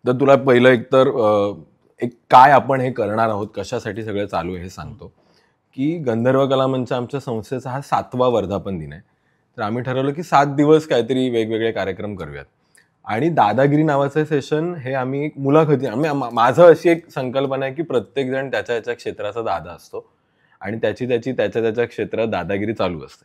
तर तुला पहिलं एकतर एक काय आपण हे करणार आहोत, कशासाठी सगळं चालू आहे हे सांगतो. की गंधर्व कला मंच आमच्या संस्थेचा हा 7वा वर्धापन दिन आहे. तर आम्ही ठरवलं की 7 दिवस काहीतरी वेगवेगळे कार्यक्रम करूयात. आणि दादागिरी नावाचं सेशन हे आम्ही एक मुलाखती माझं अशी एक संकल्पना आहे की प्रत्येक जण त्याच्या त्याच्या क्षेत्राचा दादा असतो आणि त्याच्या त्याच्या क्षेत्रात दादागिरी चालू असते.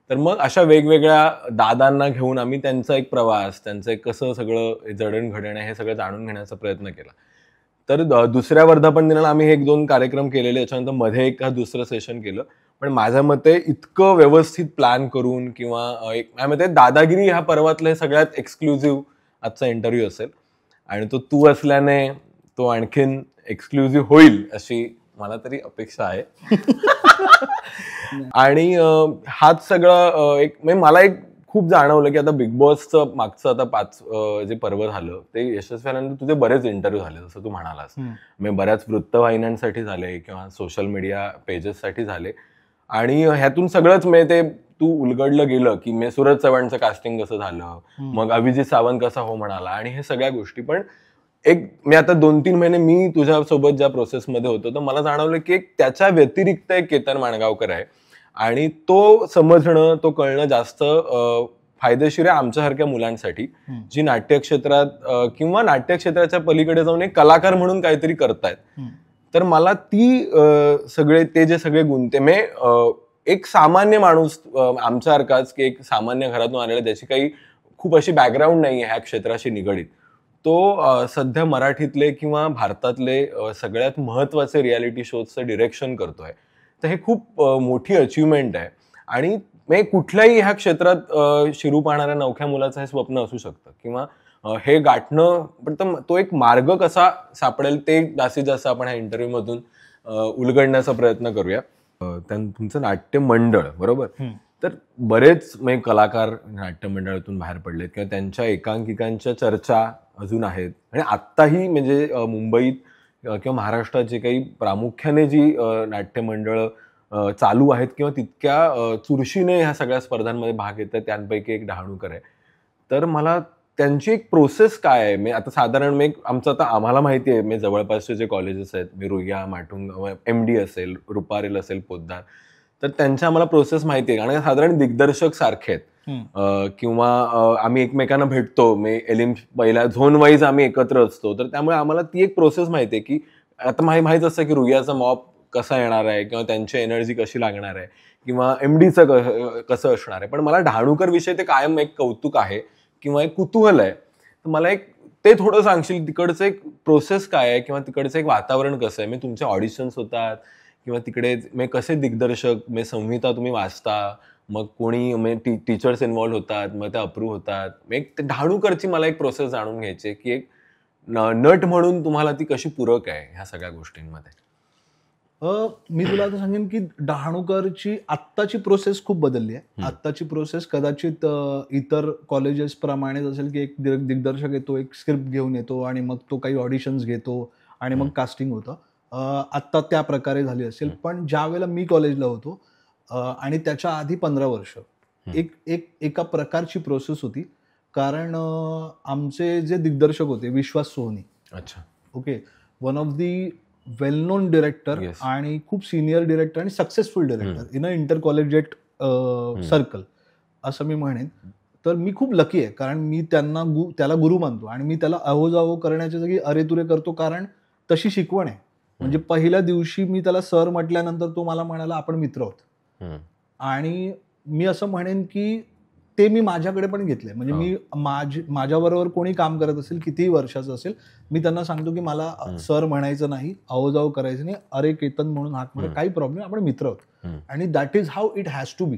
तर मग अशा वेगवेगळ्या दादांना घेऊन आम्ही त्यांचा एक प्रवास, त्यांचं एक कसं सगळं जडणघडण आहे हे सगळं जाणून घेण्याचा प्रयत्न केला. तर दुसऱ्या वर्धापन दिनाला आम्ही 1-2 कार्यक्रम केलेले, त्याच्यानंतर मध्ये एक दुसरं सेशन केलं. पण माझ्या मते इतकं व्यवस्थित प्लॅन करून किंवा माझ्या मते दादागिरी ह्या पर्वातले सगळ्यात एक्सक्लुझिव्ह आजचा इंटरव्ह्यू असेल आणि तो तू असल्याने तो आणखीन एक्सक्लुझिव्ह होईल अशी मला तरी अपेक्षा आहे. आणि हाच सगळं एक म्हणजे मला एक खूप जाणवलं की आता बिग बॉसचं मागचं आता 5 जे पर्व झालं ते यशस्वी आल्यानंतर तुझे बरेच इंटरव्ह्यू झाले जसं तू म्हणालास. म्हणजे बऱ्याच वृत्तवाहिन्यांसाठी झाले किंवा सोशल मीडिया पेजेससाठी झाले आणि ह्यातून सगळंच म्हणजे ते तू उलगडलं गेलं की मी सूरज चव्हाणचं कास्टिंग कसं झालं, मग अभिजित सावंत कसा हो म्हणाला आणि हे सगळ्या गोष्टी. पण एक मी आता 2-3 महिने मी तुझ्यासोबत ज्या प्रोसेसमध्ये होतो तर मला जाणवलं की एक त्याच्या व्यतिरिक्त एक केतन माणगावकर आहे आणि तो समजणं, तो कळणं जास्त फायदेशीर आहे आमच्यासारख्या मुलांसाठी जी नाट्यक्षेत्रात किंवा नाट्यक्षेत्राच्या पलीकडे जाऊन एक कलाकार म्हणून काहीतरी करतायत. तर मला ती सगळे ते जे सगळे गुंते एक सामान्य माणूस आमच्यासारखाच की एक सामान्य घरातून आलेला ज्याची काही खूप अशी बॅकग्राऊंड नाही आहे ह्या क्षेत्राशी निगडीत, तो सध्या मराठीतले किंवा भारतातले सगळ्यात महत्वाचे रियालिटी शोजचं डिरेक्शन करतोय. तर हे खूप मोठी अचिव्हमेंट आहे आणि कुठल्याही ह्या क्षेत्रात शिरू पाहणाऱ्या नवख्या मुलाचं हे स्वप्न असू शकतं किंवा हे गाठणं. पण तो एक मार्ग कसा सापडेल ते जास्तीत जास्त आपण ह्या इंटरव्ह्यू मधून उलगडण्याचा प्रयत्न करूया. तुमचं नाट्य मंडळ बरोबर, तर बरेच कलाकार नाट्य मंडळातून बाहेर पडलेत किंवा त्यांच्या एकांकिकांच्या चर्चा अजून आहेत आणि आत्ताही म्हणजे मुंबईत किंवा महाराष्ट्रात जे काही प्रामुख्याने जी नाट्य मंडळ चालू आहेत किंवा तितक्या चुरशीने ह्या सगळ्या स्पर्धांमध्ये भाग घेतात त्यांपैकी एक डहाणूकर आहे. तर मला त्यांची एक प्रोसेस काय आहे, आता साधारण आमचं आता आम्हाला माहिती आहे जवळपासचे जे कॉलेजेस आहेत रुईया, माटुंग, MD असेल, रुपारेल असेल, पोद्दार, तर त्यांच्या आम्हाला प्रोसेस माहिती आहे कारण साधारण दिग्दर्शक सारखे आहेत किंवा आम्ही एकमेकांना भेटतो एलिम पहिल्या झोन वाईज आम्ही एकत्र असतो. तर त्यामुळे आम्हाला ती एक प्रोसेस माहिती आहे की आता माहित असतं की रुईयाचा मॉप कसा येणार आहे किंवा त्यांची एनर्जी कशी लागणार आहे किंवा MDचं कसं असणार आहे. पण मला डहाणूकर विषय ते कायम एक कौतुक आहे किंवा एक कुतूहल आहे. तर मला एक ते थोडं सांगशील तिकडचं एक प्रोसेस काय आहे किंवा तिकडचं एक वातावरण कसं आहे. तुमचे ऑडिशन्स होतात किंवा तिकडे कसे दिग्दर्शक संहिता तुम्ही वाचता, मग कोणी टीचर्स इन्व्हॉल्व्ह होतात, मग ते अप्रूव्ह होतात. एक डहाणूकरची मला एक प्रोसेस जाणून घ्यायची आहे की एक नट म्हणून तुम्हाला ती कशी पूरक आहे ह्या सगळ्या गोष्टींमध्ये. मी तुला आता सांगेन की डहाणूकरची आत्ताची प्रोसेस खूप बदलली आहे. आत्ताची प्रोसेस कदाचित इतर कॉलेजेस प्रमाणेच असेल की एक दिग्दर्शक येतो, एक स्क्रिप्ट घेऊन येतो आणि मग तो काही ऑडिशन्स घेतो आणि मग कास्टिंग होतं. आत्ता त्या प्रकारे झाली असेल. पण ज्या वेळेला मी कॉलेजला होतो आणि त्याच्या आधी 15 वर्ष एका प्रकारची प्रोसेस होती. कारण आमचे जे दिग्दर्शक होते विश्वास सोहनी, अच्छा okay, one of the well non director आणि खूप सिनियर डिरेक्टर आणि successful director in a inter collegiate circle असं मी म्हणेन. तर मी खूप लकी आहे कारण मी त्याला गुरु मानतो आणि मी त्याला अहोजावो करण्याच्या जागी अरेतुरे करतो कारण तशी शिकवण आहे. म्हणजे पहिल्या दिवशी मी त्याला सर म्हटल्यानंतर तो मला म्हणाला आपण मित्र आहोत. आणि मी असं म्हणेन की ते मी माझ्याकडे पण घेतलंय. म्हणजे मी माझ्याबरोबर कोणी काम करत असेल कितीही वर्षाचं असेल, मी त्यांना सांगतो की मला सर म्हणायचं नाही, अहोजाव करायचं नाही, अरे केतन म्हणून हाक मारा, काही प्रॉब्लेम, आपण मित्र आहोत. आणि that is how it has to be.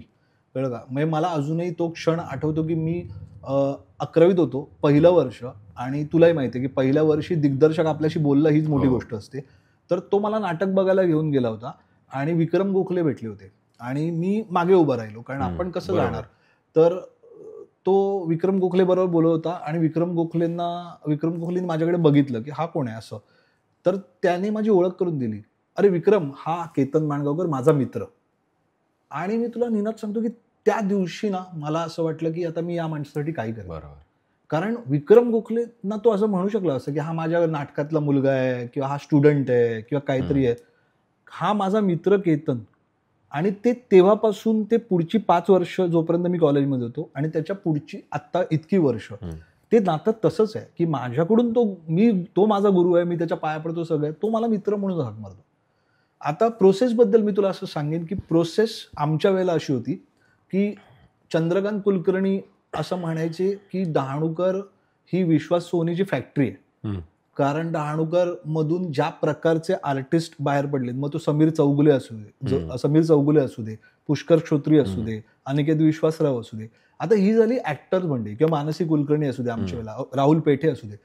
कळलं का? म्हणजे मला अजूनही तो क्षण आठवतो की मी 11वीत होतो, पहिलं वर्ष, आणि तुलाही माहिती आहे की पहिल्या वर्षी दिग्दर्शक आपल्याशी बोलला हीच मोठी गोष्ट असते. तर तो मला नाटक बघायला घेऊन गेला होता आणि विक्रम गोखले भेटले होते आणि मी मागे उभं राहिलो कारण आपण कसं जाणार. तर तो विक्रम गोखले बरोबर बोलत होता आणि विक्रम गोखलेंनी माझ्याकडे बघितलं की हा कोण आहे असं. तर त्याने माझी ओळख करून दिली. अरे विक्रम, हा केतन माणगावकर माझा मित्र. आणि मी तुला निनाद सांगतो की त्या दिवशी ना मला असं वाटलं की आता मी या माणसासाठी काय करेन. कारण विक्रम गोखलेंना तो असं म्हणू शकला असं की हा माझ्या नाटकातला मुलगा आहे किंवा हा स्टुडंट आहे किंवा काहीतरी आहे. हा माझा मित्र केतन. आणि ते तेव्हापासून ते पुढची 5 वर्ष जोपर्यंत मी कॉलेजमध्ये होतो आणि त्याच्या पुढची आत्ता इतकी वर्ष ते नातं तसंच आहे की माझ्याकडून तो माझा गुरु आहे, मी त्याच्या पाया पडतो, सगळं तो मला मित्र म्हणून हाक मारतो. आता प्रोसेसबद्दल मी तुला असं सांगेन की प्रोसेस आमच्या वेळेला अशी होती की चंद्रकांत कुलकर्णी असं म्हणायचे की डहाणूकर ही विश्वास सोनीची फॅक्टरी आहे. कारण डहाणूकर मधून ज्या प्रकारचे आर्टिस्ट बाहेर पडलेत, मग तो समीर चौगुले असू दे, पुष्कर श्रोत्री असू दे, अनिकेत विश्वासराव असू दे. आता ही झाली ऍक्टर्स मंडळी किंवा मानसी कुलकर्णी असू दे आमच्या वेळेला, राहुल पेठे असू दे,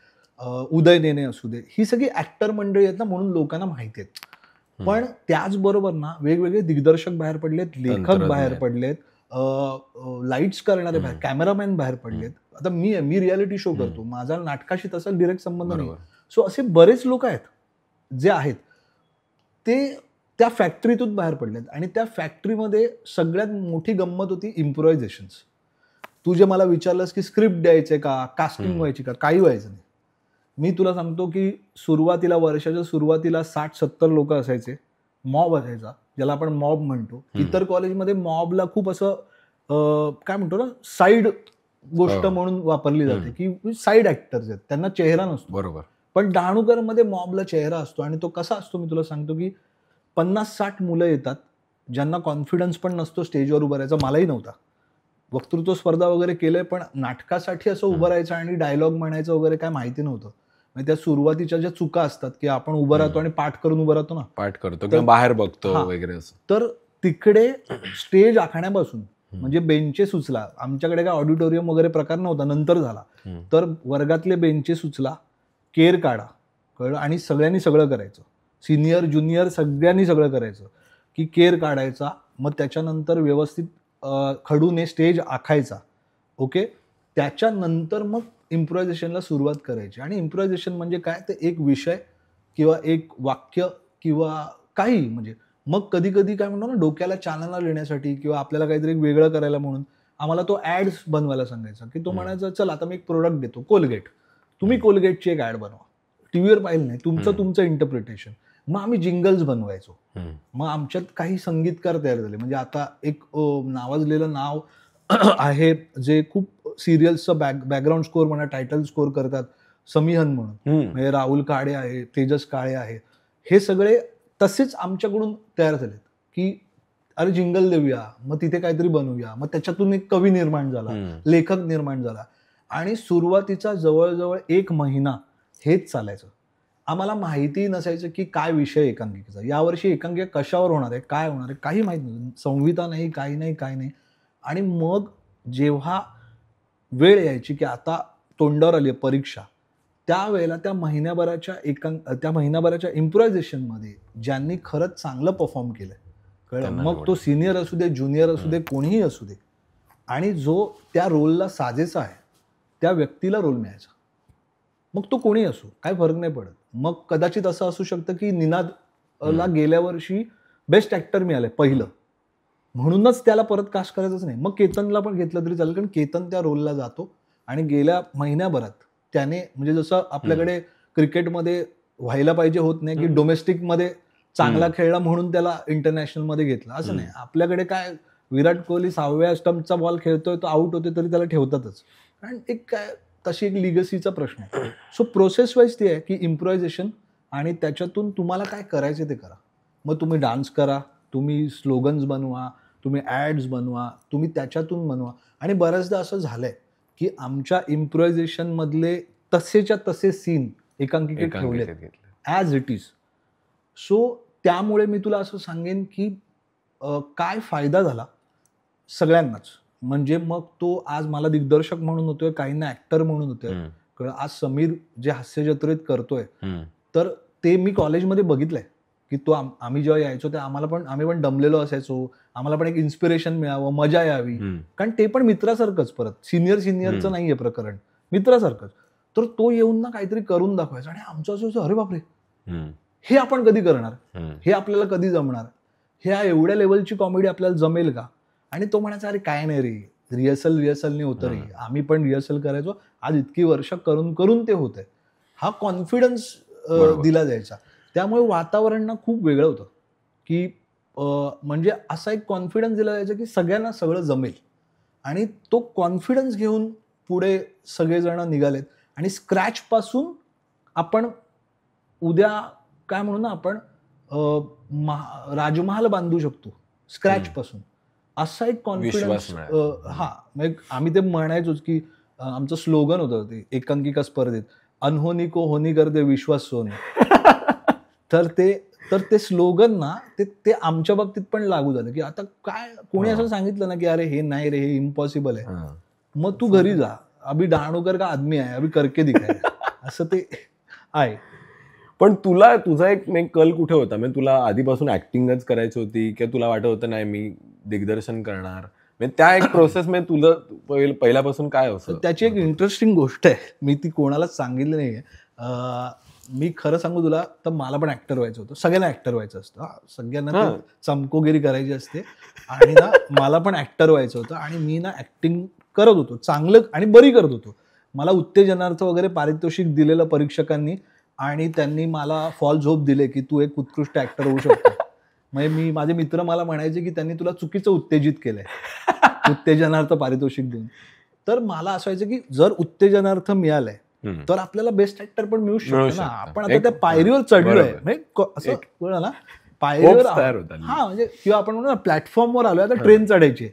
उदय नेने असू दे, ही सगळी ऍक्टर मंडळी आहेत ना, म्हणून लोकांना माहिती आहेत. पण त्याचबरोबर ना वेगवेगळे दिग्दर्शक बाहेर पडलेत, लेखक बाहेर पडलेत, लाईट्स करणारे बाहेर, कॅमेरामॅन बाहेर पडलेत. आता मी रियालिटी शो करतो, माझा नाटकाशी तसा डिरेक्ट संबंध नाही. सो असे बरेच लोक आहेत जे आहेत ते त्या फॅक्टरीतून बाहेर पडलेत. आणि त्या फॅक्टरीमध्ये सगळ्यात मोठी गंमत होती इम्प्रोव्हायझेशन्स. तू जे मला विचारलंस की स्क्रिप्ट द्यायचे का, कास्टिंग व्हायची का, काही व्हायचं नाही. मी तुला सांगतो की वर्षाच्या सुरुवातीला 60-70 लोक असायचे, मॉब असायचा ज्याला आपण मॉब म्हणतो. इतर कॉलेजमध्ये मॉबला खूप असं काय म्हणतो ना, साईड गोष्ट म्हणून वापरली जाते की साईड ऍक्टर्स आहेत, त्यांना चेहरा नसतो. बरोबर. पण डहाणूकरमध्ये मॉबला चेहरा असतो. आणि तो कसा असतो मी तुला सांगतो की 50-60 मुलं येतात ज्यांना कॉन्फिडन्स पण नसतो स्टेजवर उभं राहायचा. मलाही नव्हता, वक्तृत्व स्पर्धा वगैरे केलंय, पण नाटकासाठी असं उभं राहायचं आणि डायलॉग म्हणायचं वगैरे काय माहिती नव्हतं. म्हणजे त्या सुरुवातीच्या ज्या चुका असतात की आपण उभं राहतो आणि पाठ करून उभं राहतो ना, पाठ करतो किंवा बाहेर बघतो वगैरे असं. तर तिकडे स्टेज आखण्यापासून म्हणजे बेंचेस उचला, आमच्याकडे काय ऑडिटोरियम वगैरे प्रकार नव्हता, नंतर झाला. तर वर्गातले बेंचेस उचला, केर काढा, कळलं, आणि सगळ्यांनी सगळं करायचं, सिनियर ज्युनियर सगळ्यांनी सगळं करायचं की केर काढायचा. मग त्याच्यानंतर व्यवस्थित खडूने स्टेज आखायचा. ओके, त्याच्यानंतर मग इम्प्रोव्हायझेशनला सुरुवात करायची. आणि इम्प्रोव्हायझेशन म्हणजे काय, ते एक विषय किंवा एक वाक्य किंवा काही, म्हणजे मग कधी कधी काय म्हणतो ना, डोक्याला चालना देण्यासाठी किंवा आपल्याला काहीतरी वेगळं करायला म्हणून आम्हाला तो ऍड्स बनवायला सांगायचा की तो म्हणायचा चल आता मी एक प्रोडक्ट देतो, कोलगेट, तुम्ही कोलगेटची एक ऍड बनवा. टीव्हीवर पाहिलं नाही, तुमचं इंटरप्रिटेशन. मग आम्ही जिंगल्स बनवायचो. मग आमच्यात काही संगीतकार तयार झाले. म्हणजे आता एक नावाजलेलं नाव आहे जे खूप सिरियल्सचं बॅकग्राऊंड स्कोअर म्हणा, टायटल स्कोअर करतात, समीहन म्हणून. म्हणजे राहुल काळे आहे, तेजस काळे आहे, हे सगळे तसेच आमच्याकडून तयार झालेत की अरे जिंगल देऊया, मग तिथे काहीतरी बनवूया. मग त्याच्यातून एक कवी निर्माण झाला, लेखक निर्माण झाला. आणि सुरुवातीचा जवळजवळ 1 महिना हेच चालायचं. आम्हाला माहिती नसायचं की काय विषय एकांकिकेचा, यावर्षी एकांकिका कशावर होणार आहे, काय होणार आहे, काही माहिती नव्हतं. संहिता नाही, काही नाही. आणि मग जेव्हा वेळ यायची की आता तोंडावर आली परीक्षा, त्यावेळेला त्या महिन्याभराच्या इम्प्रोव्हायझेशनमध्ये ज्यांनी खरंच चांगलं परफॉर्म केलंय, कळलं, मग तो सिनियर असू दे, ज्युनियर असू दे, कोणीही असू दे, आणि जो त्या रोलला साजेसा आहे त्या व्यक्तीला रोल मिळायचा. मग तो कोणी असो, काय फरक नाही पडत. मग कदाचित असं असू शकतं की निनादला गेल्या वर्षी बेस्ट ऍक्टर मिळालंय पहिलं, म्हणूनच त्याला परत कास्ट करायचंच नाही. मग केतनला पण घेतलं तरी चालेल, कारण केतन त्या रोलला जातो. आणि गेल्या महिन्याभरात त्याने, म्हणजे जसं आपल्याकडे क्रिकेटमध्ये व्हायला पाहिजे होत नाही की डोमेस्टिकमध्ये चांगला खेळला म्हणून त्याला इंटरनॅशनल मध्ये घेतलं, असं नाही. आपल्याकडे काय, विराट कोहली 6व्या स्टंपचा बॉल खेळतोय, तो आउट होतोय तरी त्याला ठेवतातच. कारण एक काय तशी एक लिगसीचा प्रश्न आहे. सो प्रोसेस वाईज ती आहे की इम्प्रोव्हायझेशन, आणि त्याच्यातून तुम्हाला काय करायचे ते करा. मग तुम्ही डान्स करा, तुम्ही स्लोगन्स बनवा, तुम्ही ॲड्स बनवा, तुम्ही त्याच्यातून बनवा. आणि बऱ्याचदा असं झालंय की आमच्या इम्प्रोव्हायझेशन मधले तसेच्या तसे सीन एकांकिकेत ठेवले ॲज इट इज. सो त्यामुळे मी तुला असं सांगेन की काय फायदा झाला सगळ्यांनाच. म्हणजे मग तो आज मला दिग्दर्शक म्हणून होतोय, काहींना ऍक्टर म्हणून होतोय. आज समीर जे हास्यजत्रेत करतोय, तर ते मी कॉलेजमध्ये बघितलंय की तो आम्ही जेव्हा यायचो ते आम्ही पण दमलेलो असायचो, आम्हाला पण एक इन्स्पिरेशन मिळावं, मजा यावी. कारण ते पण मित्रासारखंच, परत सिनियरचं नाहीये प्रकरण, मित्रासारखंच. तर तो येऊन ना काहीतरी करून दाखवायचा. आणि आमचं असं अरे बापरे, हे आपण कधी करणार, हे आपल्याला कधी जमणार, ह्या एवढ्या लेवलची कॉमेडी आपल्याला जमेल का. आणि तो म्हणायचा अरे काय नाही रे, रिहर्सलनी होतं रे, आम्ही पण रिहर्सल करायचो, आज इतकी वर्ष करून करून ते होतंय. हा कॉन्फिडन्स दिला जायचा. त्यामुळे वातावरण ना खूप वेगळं होतं की म्हणजे असा एक कॉन्फिडन्स दिला जायचा की सगळ्यांना सगळं जमेल, आणि तो कॉन्फिडन्स घेऊन पुढे सगळेजण निघालेत. आणि स्क्रॅच पासून आपण उद्या काय म्हणू ना, आपण राजमहाल बांधू शकतो स्क्रॅच पासून, असा एक कॉन्फिडन्स. म्हणजे आम्ही ते म्हणायचोच की आमचं स्लोगन होतं ते एकांकिका स्पर्धेत, अनहोनी को होनी कर दे विश्वास सोनी. तर ते स्लोगन ना ते आमच्या बाबतीत पण लागू झालं की आता काय कोणी असं सांगितलं ना की अरे हे नाही रे, हे इम्पॉसिबल आहे, मग तू घरी जा, अभि डहाणूकर का आदमी आहे, अभि करके दिखाय, असं ते आहे. पण तुझा एक कल कुठे होता? म्हणजे तुला आधीपासून ऍक्टिंगच करायची होती किंवा तुला वाटत होतं नाही मी दिग्दर्शन करणार? म्हणजे त्या एक प्रोसेस मध्ये तुझं पहिल्यापासून काय होतं? त्याची एक इंटरेस्टिंग गोष्ट आहे, मी ती कोणालाच सांगितली नाहीये. मी खरं सांगू तुला तर मला पण ऍक्टर व्हायचं होतं, सगळ्यांना ऍक्टर व्हायचं असतं, सगळ्यांना चमकोगिरी करायची असते, आणि ना मला पण ऍक्टर व्हायचं होतं. आणि मी ना ऍक्टिंग करत होतो, चांगलं आणि बरी करत होतो. मला उत्तेजनार्थ वगैरे पारितोषिक दिलेलं परीक्षकांनी, आणि त्यांनी मला फॉल झोप दिले की तू एक उत्कृष्ट ऍक्टर होऊ शकतो. म्हणजे माझे मित्र मला म्हणायचे की त्यांनी तुला चुकीचं उत्तेजित केलंय उत्तेजनार्थ पारितोषिक देऊन. तर मला असं व्हायचं की जर उत्तेजनार्थ मिळालंय तर आपल्याला बेस्ट ऍक्टर पण मिळू शकतो ना. आपण आता त्या पायरीवर चढलोय, म्हणजे असं बोला ना, पायरीवर हा म्हणजे, किंवा आपण म्हणू ना प्लॅटफॉर्मवर आलोय, आता ट्रेन चढायची.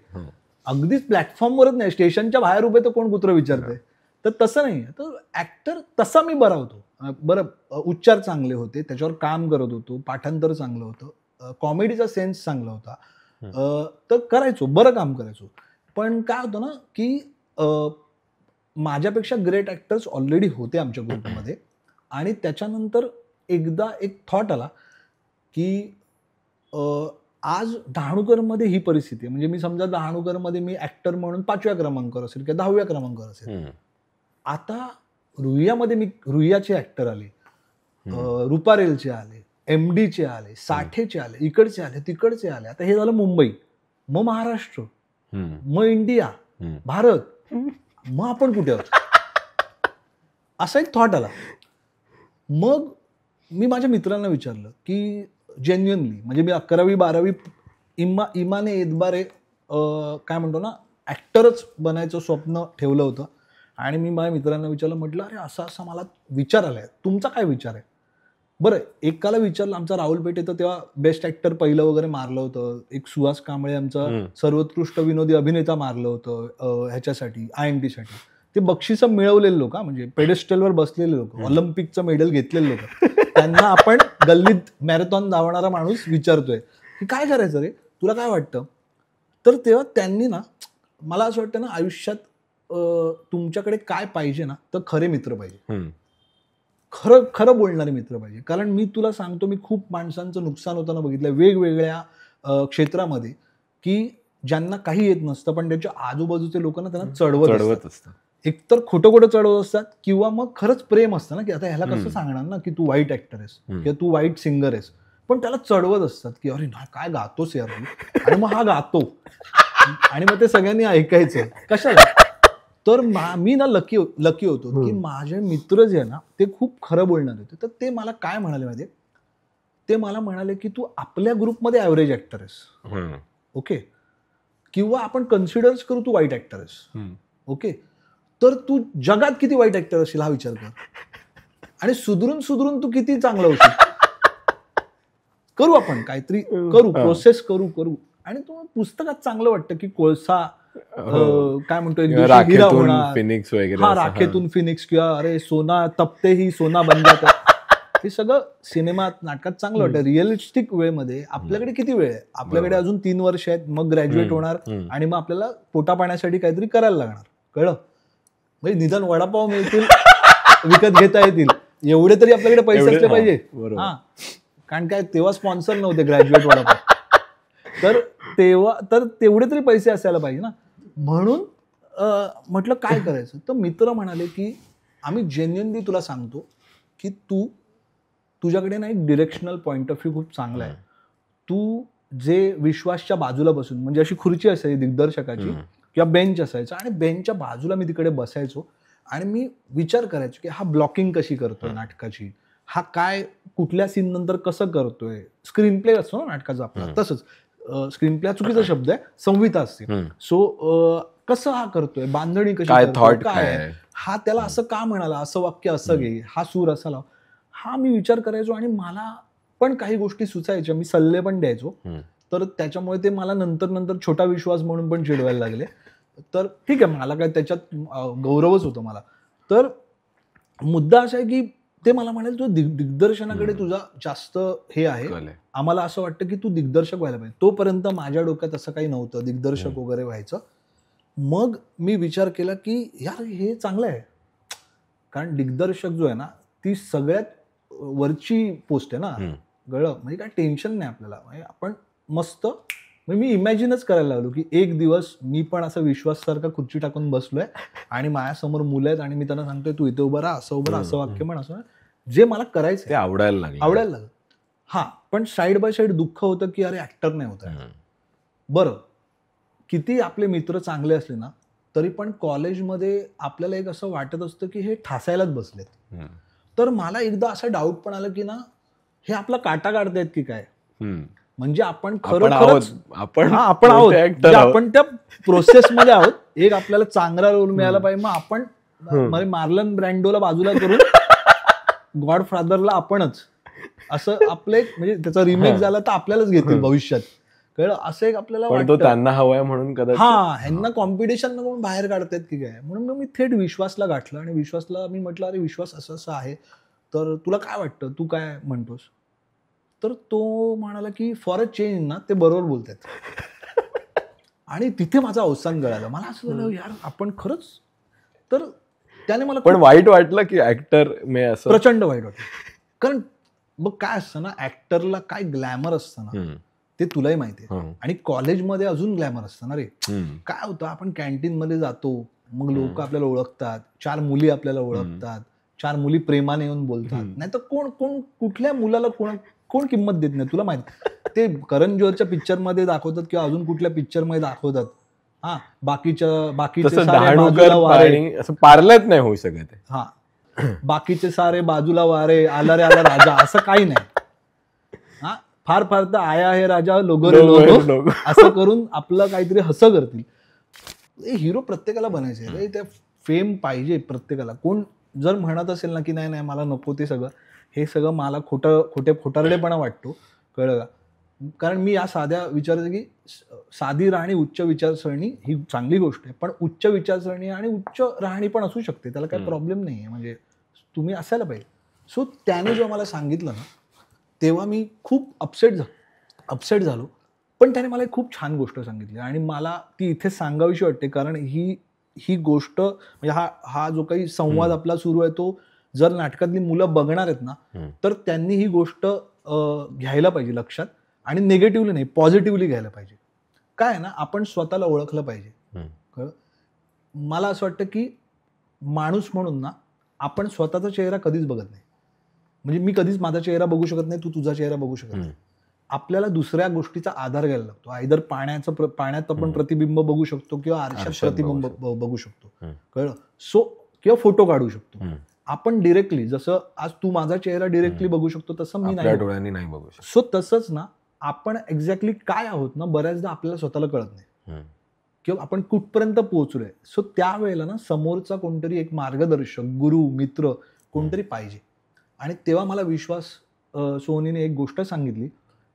अगदीच प्लॅटफॉर्मवरच नाही, स्टेशनच्या बाहेर उभे तर कोण कुत्र विचारतंय. तर तसं नाही. तर ऍक्टर तसा मी बरा होतो. बरं, उच्चार चांगले होते, त्याच्यावर काम करत होतो, पाठांतर चांगलं होतं, कॉमेडीचा सेन्स चांगला होता, तर करायचो, बरं काम करायचो. पण काय होतं ना की माझ्यापेक्षा ग्रेट ऍक्टर्स ऑलरेडी होते आमच्या ग्रुपमध्ये. आणि त्याच्यानंतर एकदा एक थॉट आला की आज डहाणूकरमध्ये ही परिस्थिती आहे. म्हणजे मी समजा डहाणूकरमध्ये मी ऍक्टर म्हणून 5व्या क्रमांकावर असेल किंवा 10व्या क्रमांकावर असेल. आता रुईयामध्ये रुईयाचे ऍक्टर आले, रुपारेलचे आले, MDचे आले, साठेचे आले, इकडचे आले, तिकडचे आले. आता हे झालं मुंबई, मग महाराष्ट्र, मग इंडिया, भारत, मग आपण कुठे आहोत, असा एक थॉट आला. मग मी माझ्या मित्रांना विचारलं की जेन्युअनली, म्हणजे मी 11वी 12वी इमाने एदबारे काय म्हणतो ना ऍक्टरच बनायचं स्वप्न ठेवलं होतं. आणि मी माझ्या मित्रांना विचारलं, म्हटलं अरे असा मला विचार आलाय, तुमचा काय विचार आहे? बरं, एकाला विचारलं, आमचा राहुल पेठे तर तेव्हा बेस्ट ऍक्टर पहिलं वगैरे मारलं होतं, एक सुहास कांबळे आमचा सर्वोत्कृष्ट विनोदी अभिनेता मारलं होतं ह्याच्यासाठी INT साठी. ते बक्षिसं मिळवलेले लोक, म्हणजे पेडेस्टलवर बसलेले लोक, ऑलिम्पिकचं मेडल घेतलेले लोक, त्यांना आपण गल्लीत मॅरेथॉन धावणारा माणूस विचारतोय की काय करायचं रे, तुला काय वाटतं? तर तेव्हा त्यांनी ना, मला असं वाटतं ना आयुष्यात तुमच्याकडे काय पाहिजे ना, तर खरे मित्र पाहिजे, खरं बोलणारे मित्र पाहिजे. कारण मी तुला सांगतो, मी खूप माणसांचं नुकसान होताना बघितलं वेगवेगळ्या क्षेत्रामध्ये, की ज्यांना काही येत नसतं पण त्यांच्या आजूबाजूचे लोक ना त्यांना चढवत असतात. एकतर खोटं चढवत असतात, किंवा मग खरंच प्रेम असतं ना की आता ह्याला कसं सांगणार ना की तू वाईट ऍक्टर आहेस किंवा तू वाईट सिंगर आहेस, पण त्याला चढवत असतात की अरे ना काय गातोस यार तू, आणि मग हा गातो, आणि मग ते सगळ्यांनी ऐकायचं कशाला. तर मी ना लकी होतो की माझे मित्र जे आहे ना ते खूप खरं बोलणारे होते. तर ते मला काय म्हणाले माहिती, ते मला म्हणाले की तू आपल्या ग्रुपमध्ये ॲव्हरेज ऍक्टर आहेस, ओके, किंवा आपण कन्सिडर्स करू तू वाईट ऍक्टर आहेस, ओके, तर तू जगात किती वाईट ऍक्टर असेल हा विचार कर, आणि सुधरून तू किती चांगला होशील. करू आपण काहीतरी करू, प्रोसेस करू. आणि तो पुस्तकात चांगलं वाटतं की कोळसा काय म्हणतो एक दिवशी हिरा होणार, फिनिक्स वगैरे, हा राखेतून फिनिक्स, किंवा अरे सोना तपते ही सोना बन जातं, हे सगळं सिनेमात नाटकात चांगलं वाटतं. रिअलिस्टिक वेळमध्ये आपल्याकडे किती वेळ आहे, आपल्याकडे अजून 3 वर्ष आहेत, मग ग्रॅज्युएट होणार, आणि मग आपल्याला पोटा पाण्यासाठी काहीतरी करायला लागणार, कळलं. म्हणजे निदान वडापाव मिळतील, विकत घेता येतील, एवढे तरी आपल्याकडे पैसे असले पाहिजे. हा, कारण काय तेव्हा स्पॉन्सर नव्हते ग्रॅज्युएट वडापाव, तर तेवढे तरी पैसे असायला पाहिजे ना. म्हणून म्हटलं काय करायचं, तर मित्र म्हणाले की आम्ही जेन्युअनली तुला सांगतो की तुझ्याकडे ना एक डिरेक्शनल पॉइंट ऑफ व्ह्यू खूप चांगला आहे. तू जे विश्वासच्या बाजूला बसून, म्हणजे अशी खुर्ची असायची दिग्दर्शकाची किंवा बेंच असायचा आणि बेंचच्या बाजूला मी तिकडे बसायचो आणि मी विचार करायचो की हा ब्लॉकिंग कशी करतोय नाटकाची, हा काय कुठल्या सीन नंतर कसं करतोय. स्क्रीन प्ले असतो ना नाटकाचा आपला, तसंच स्क्रीन प्ले चुकीचा शब्द आहे, संहिता असते. सो कसं हा करतोय, बांधणी कशी करतोय, काय हा त्याला असं का म्हणाला, असं वाक्य असं घे, हा सूर असा लाव, हा मी विचार करायचो आणि मला पण काही गोष्टी सुचायच्या, मी सल्ले पण द्यायचो. तर त्याच्यामुळे ते मला नंतर छोटा विश्वास म्हणून पण चिडवायला लागले. तर ठीक आहे, मला काय त्याच्यात गौरवच होतो मला. तर मुद्दा असा आहे की ते मला म्हणाले तू दिग्दर्शनाकडे तुझा जास्त हे आहे, आम्हाला असं वाटतं की तू दिग्दर्शक व्हायला पाहिजे. तोपर्यंत माझ्या डोक्यात असं काही नव्हतं दिग्दर्शक वगैरे व्हायचं. मग मी विचार केला की यार हे चांगलं आहे, कारण दिग्दर्शक जो आहे ना ती सगळ्यात वरची पोस्ट आहे ना, कळलं, म्हणजे काय टेन्शन नाही आपल्याला. म्हणजे आपण मस्त, मी इमॅजिनच करायला लागलो की एक दिवस मी पण असं विश्वासासारखा खुर्ची टाकून बसलोय आणि माझ्यासमोर मुलं आहेत आणि मी त्यांना सांगतोय तू इथे उभं राहा, असं उभं राहा, असं वाक्य म्हण, असं जे मला करायचं ते आवडायला लागलं. हा, पण साईड बाय साईड दुःख होतं की अरे ऍक्टर नाही होत आहे. बरं, किती आपले मित्र चांगले असले ना तरी पण कॉलेजमध्ये आपल्याला एक असं वाटत असतं की हे ठासायलाच बसलेत. तर मला एकदा असा डाऊट पण आला की ना हे आपला काटा काढतायत की काय, म्हणजे आपण खरोखरच आपण आहोत, आपण त्या प्रोसेसमध्ये आहोत. एक आपल्याला चांगला रोल मिळाला पाहिजे, मग आपण मार्लन ब्रँडोला बाजूला करून गॉडफादरला आपणच असं आपलं एक, म्हणजे त्याचा रिमेक झाला तर आपल्यालाच घेतील भविष्यात, कळलं, असं एक आपल्याला वाटतं. त्यांना हवाय म्हणून कदाचित ह्यांना कॉम्पिटिशन म्हणून बाहेर काढतायत की काय. म्हणून मी थेट विश्वासला गाठलं आणि विश्वासला मी म्हटलं अरे विश्वास असं असं आहे, तर तुला काय वाटतं, तू काय म्हणतोस. तर तो म्हणाला की फॉर अ चेंज ना ते बरोबर बोलतात. आणि तिथे माझं अवसान गळालं. मला असं झालं यार आपण खरंच. तर त्याने मला पण वाईट वाटलं की ऍक्टर मे असं, प्रचंड वाईट वाटलं. कारण बघ काय असतं ना, ऍक्टरला काय ग्लॅमर असतं ना ते तुलाही माहिती आहे, आणि कॉलेजमध्ये अजून ग्लॅमर असतं ना रे. काय होतं, आपण कॅन्टीन मध्ये जातो, मग लोक आपल्याला ओळखतात, 4 मुली आपल्याला ओळखतात, 4 मुली प्रेमाने येऊन बोलतात, नाही तर कोण कोण कुठल्या मुलाला कोण किंमत देत नाही, तुला माहिती. ते करण जोहरच्या पिक्चर मध्ये दाखवतात किंवा अजून कुठल्या पिक्चर मध्ये दाखवतात. हा, बाकीचे सारे बाजूला वारे, असं पारलत नाही होऊ शकत. हा, बाकीचे सारे बाजूला वारे, आला रे आला राजा, असं काही नाही. हा, फार फार तर आया आहे राजा लोगो रे लोगो असं करून आपलं काहीतरी हसं करतील. हिरो प्रत्येकाला बनायचे रे, त्या फेम पाहिजे प्रत्येकाला. कोण जर म्हणत असेल ना की नाही नाही मला नको ते सगळं, हे सगळं मला खोटारडेपणा वाटतो, कळलं का. कारण मी या साध्या विचारायचं की साधी राहणी उच्च विचारसरणी ही चांगली गोष्ट आहे, पण उच्च विचारसरणी आणि उच्च राहणी पण असू शकते, त्याला काही प्रॉब्लेम नाही आहे, म्हणजे तुम्ही असायला पाहिजे. सो त्याने जेव्हा मला सांगितलं ना तेव्हा मी खूप अपसेट झालो. पण त्याने मला एक खूप छान गोष्ट सांगितली आणि मला ती इथे सांगावीशी वाटते, कारण ही गोष्ट म्हणजे हा जो काही संवाद आपला सुरू आहे तो जर नाटकातली मुलं बघणार आहेत ना तर त्यांनी ही गोष्ट घ्यायला पाहिजे लक्षात, आणि निगेटिव्हली नाही पॉझिटिव्हली घ्यायला पाहिजे. काय आहे ना, आपण स्वतःला ओळखलं पाहिजे. मला असं वाटतं की माणूस म्हणून ना आपण स्वतःचा चेहरा कधीच बघत नाही. म्हणजे मी कधीच माझा चेहरा बघू शकत नाही, तू तुझा चेहरा बघू शकत नाही. आपल्याला दुसऱ्या गोष्टीचा आधार घ्यायला लागतो. आयदर पाण्यात आपण प्रतिबिंब बघू शकतो किंवा आरशात प्रतिबिंब बघू शकतो, कळलं. सो किंवा फोटो काढू शकतो आपण डिरेक्टली. जसं आज तू माझा चेहरा डिरेक्टली बघू शकतो तसं मी नाही बघू शकतो. सो तसंच ना आपण एक्झॅक्टली काय आहोत ना बऱ्याचदा आपल्याला स्वतःला कळत नाही किंवा आपण कुठपर्यंत पोहोचलोय. सो त्यावेळेला ना समोरचा कोणतरी एक मार्गदर्शक, गुरु, मित्र कोणतरी पाहिजे. आणि तेव्हा मला विश्वास सोनीने एक गोष्ट सांगितली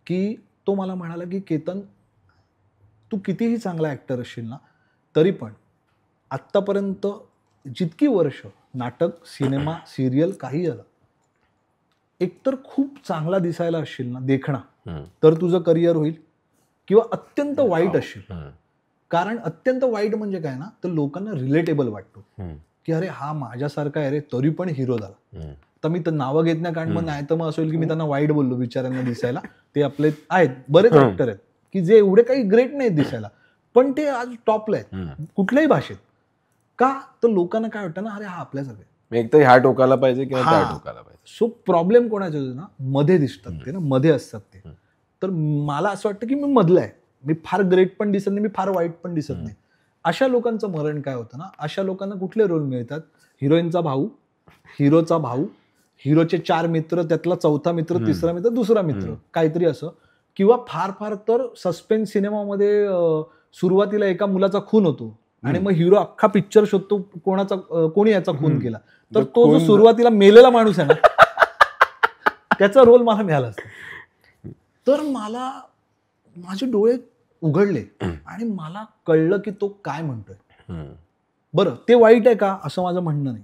की तो मला म्हणाला की केतन तू कितीही चांगला ऍक्टर असशील ना तरी पण आत्तापर्यंत जितकी वर्ष नाटक, सिनेमा, सिरियल काही झालं, एकतर खूप चांगला दिसायला असशील ना देखणा तर तुझं करिअर होईल, किंवा अत्यंत वाईट असशील. कारण अत्यंत वाईट म्हणजे काय ना, तर लोकांना रिलेटेबल वाटतो की अरे हा माझ्यासारखा आहे रे तरी पण हिरो झाला. तर मी तर नावं घेत नाही, कारण मग नाही तर मग असं होईल की मी त्यांना वाईट बोललो बिचाऱ्यांना दिसायला. ते आपले आहेत बरेच ऍक्टर आहेत की जे एवढे काही ग्रेट नाहीत दिसायला पण ते आज टॉपला आहेत कुठल्याही भाषेत. का तर लोकांना काय वाटतं ना, अरे हा आपल्यासारखं एक तर ह्या टोकाला पाहिजे किंवा त्या टोकाला पाहिजे. सो प्रॉब्लेम कोणाच्या ना मध्ये दिसतात ते ना, मध्ये असतात ते. तर मला असं वाटतं की मी मधलं आहे, मी फार ग्रेट पण दिसत नाही, मी फार वाईट पण दिसत नाही. अशा लोकांचं मरण काय होतं ना, अशा लोकांना कुठले रोल मिळतात? हिरोईनचा भाऊ, हिरोचा भाऊ, हिरोचे 4 मित्र, त्यातला चौथा मित्र, तिसरा मित्र, दुसरा मित्र, काहीतरी असं. किंवा फार फार तर सस्पेन्स सिनेमामध्ये सुरुवातीला एका मुलाचा खून होतो आणि मग हिरो अख्खा पिक्चर शोधतो कोणी याचा खून केला. तर तो जो सुरुवातीला मेलेला माणूस आहे ना, त्याचा रोल मला मिळाला असता. तर मला माझे डोळे उघडले आणि मला कळलं की तो काय म्हणतोय. बरं, ते वाईट आहे का असं माझं म्हणणं नाही.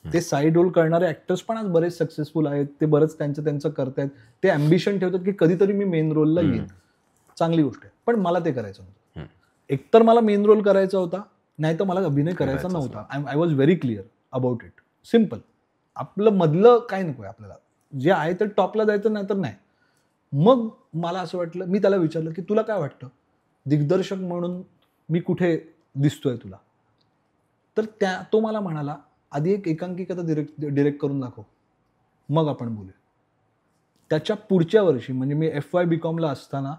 ते साईड रोल करणारे ऍक्टर्स पण आज बरेच सक्सेसफुल आहेत, ते बरंच त्यांचं करतायत, ते अँबिशन ठेवतात की कधीतरी मी मेन रोलला येईन. चांगली गोष्ट आहे, पण मला ते करायचं नव्हतं. एकतर मला मेन रोल करायचा होता, नाही तर मला अभिनय करायचा नव्हता. I was very clear about it. Simple. आपलं मधलं काय नकोय आपल्याला, जे आहे ते टॉपला जायचं, नाही तर नाही. मग मला असं वाटलं, मी त्याला विचारलं की तुला काय वाटतं, दिग्दर्शक म्हणून मी कुठे दिसतोय तुला? तर तो मला म्हणाला, आधी एक एकांकिका डिरेक्ट करून दाखव, मग आपण बोलू. त्याच्या पुढच्या वर्षी म्हणजे मी FY BCom असताना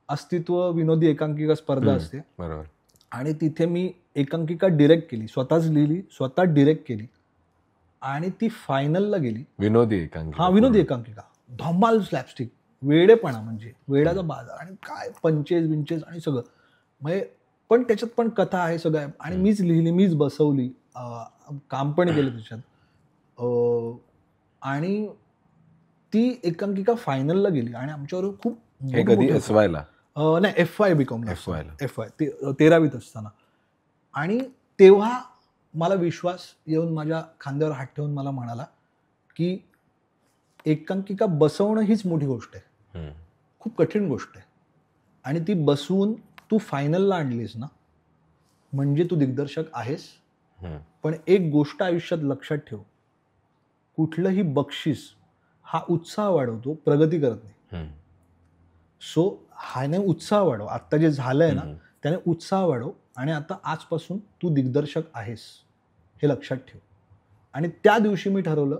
अस्तित्व विनोदी एकांकिका स्पर्धा असते, बरोबर, आणि तिथे मी एकांकिका डिरेक्ट केली, स्वतःच लिहिली, स्वतः डिरेक्ट केली आणि ती फायनलला गेली. विनोदी एकांकिका. हा, विनोदी एकांकिका, धमाल स्लॅपस्टिक, वेडेपणा म्हणजे वेडाचा बाजार आणि काय पंचेस आणि सगळं म्हणजे, पण त्याच्यात पण कथा आहे सगळं, आणि मीच लिहिली, मीच बसवली, काम पण केलं त्याच्यात. आणि ती एकांकिका फायनलला गेली आणि आमच्यावर खूप कधी SY ला नाही, FY BCom FY 13वीत असताना. आणि तेव्हा मला विश्वास येऊन माझ्या खांद्यावर हात ठेवून मला म्हणाला की एकांकिका बसवणं हीच मोठी गोष्ट आहे, खूप कठीण गोष्ट आहे, आणि ती बसवून तू फायनलला आणलीस ना म्हणजे तू दिग्दर्शक आहेस. पण एक गोष्ट आयुष्यात लक्षात ठेव, कुठलंही बक्षीस हा उत्साह वाढवतो, प्रगती करत नाही. सो हाने उत्साह वाढव, आता जे झालंय ना त्याने उत्साह वाढव, आणि आता आजपासून तू दिग्दर्शक आहेस हे लक्षात ठेव. आणि त्या दिवशी मी ठरवलं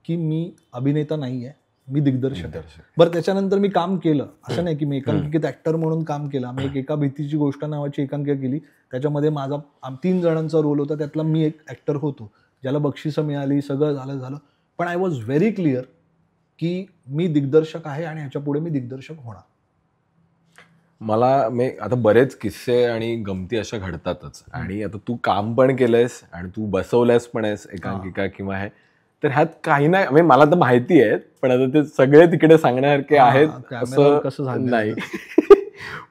की मी अभिनेता नाही आहे, मी दिग्दर्शक आहे. बरं, त्याच्यानंतर मी काम केलं, असं नाही की मी एकांकिकेत ऍक्टर म्हणून काम केलं. आम्ही एका भीतीची गोष्ट नावाची एकांकिका केली, त्याच्यामध्ये माझा 3 जणांचा रोल होता, त्यातला मी एक ऍक्टर होतो, ज्याला बक्षिसं मिळाली, सगळं झालं. पण आय वॉज व्हेरी क्लिअर की मी दिग्दर्शक आहे आणि ह्याच्या पुढे मी दिग्दर्शक होणार. मला आता बरेच किस्से आणि गमती अशा घडतातच, आणि आता तू काम पण केलंयस आणि तू बसवलंयस पण आहेस एकांकिका किंवा हे, तर ह्यात काही नाही, म्हणजे मला तर माहिती आहे, पण आता ते सगळे तिकडे सांगण्यासारखे आहेत असं नाही.